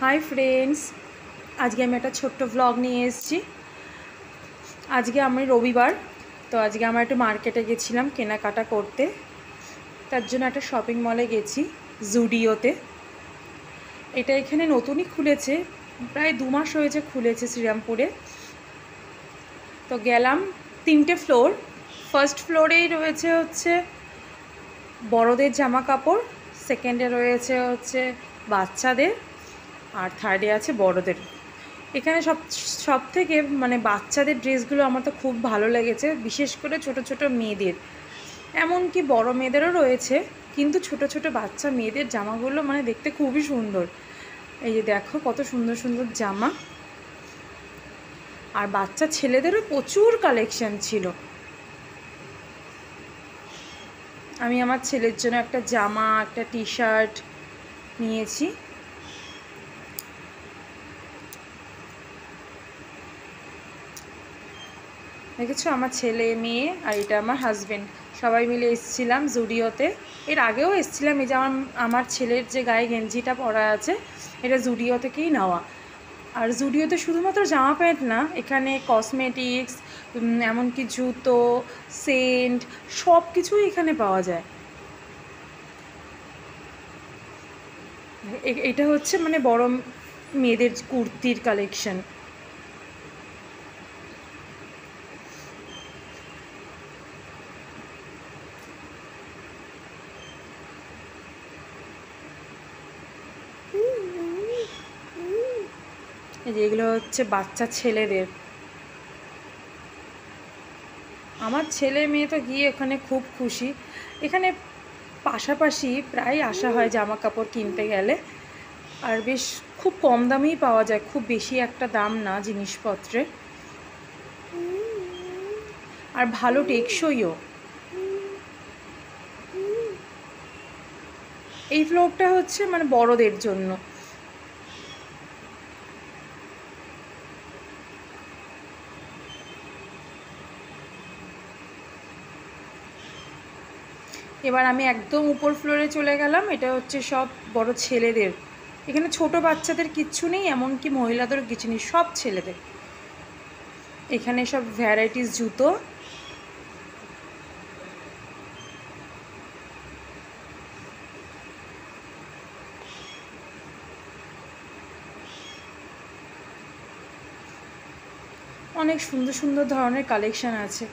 Hi friends, আজকে আমি একটা ছোট্ট ভ্লগ নিয়ে এসেছি। আজকে আমি রবিবার, তো আজকে আমরা একটু মার্কেটে গেছিলাম কেনাকাটা করতে। তার জন্য একটা শপিং মলে গেছি, জুডিওতে। এটা এখানে নতুনই খুলেছে, প্রায় 2 মাস হয়েছে খুলেছে শ্রীরামপুরে। তো গেলাম, 3টে ফ্লোর। ফার্স্ট ফ্লোরেই রয়েছে হচ্ছে বড়দের জামা কাপড়, সেকেন্ডে রয়েছে হচ্ছে বাচ্চাদের, আর থার্ডে আছে বড়দের। এখানে সব থেকে মানে বাচ্চাদের ড্রেসগুলো আমার তো খুব ভালো লেগেছে, বিশেষ করে ছোট ছোট মেয়েদের। এমনকি বড় মেয়েদেরও রয়েছে, কিন্তু ছোট ছোট বাচ্চা মেয়েদের জামাগুলো মানে দেখতে খুবই সুন্দর। এই যে দেখো কত সুন্দর সুন্দর জামা। আর বাচ্চা ছেলেদেরও প্রচুর কালেকশন ছিল। আমি আমার ছেলের জন্য একটা জামা, একটা টি শার্ট নিয়েছি। দেখেছো, আমার ছেলে মেয়ে আর এটা আমার হাজব্যান্ড, সবাই মিলে এসেছিলাম জুডিওতে। এর আগেও এসেছিলাম। এই যে আমার ছেলের যে গায়ে গেঞ্জিটা পরা আছে, এটা জুডিও থেকেই নেওয়া। আর জুডিওতে শুধুমাত্র জামা প্যান্ট না, এখানে কসমেটিক্স, এমনকি জুতো, সেন্ট, সব কিছুই এখানে পাওয়া যায়। এটা হচ্ছে মানে বড় মেয়েদের কুর্তির কালেকশন। এই যে এগুলো হচ্ছে বাচ্চা ছেলেদের। আমার ছেলে মেয়ে তো গিয়ে ওখানে খুব খুশি। এখানে পাশাপাশি প্রায় আসা হয় জামা কাপড় কিনতে গেলে। আর বেশ খুব কম দামেই পাওয়া যায়, খুব বেশি একটা দাম না জিনিসপত্রের, আর ভালো টেকসইও। এই ফ্লোরটা হচ্ছে মানে বড়দের জন্য। এবার আমি একদম উপর ফ্লোরে চলে গেলাম। এটা হচ্ছে সব বড় ছেলেদের। এখানে ছোট বাচ্চাদের কিচ্ছু নেই, এমনকি মহিলাদেরও কিছু নেই, সব ছেলেদের। এখানে সব ভ্যারাইটিস জুতো। অনেক সুন্দর সুন্দর ধরনের কালেকশান আছে।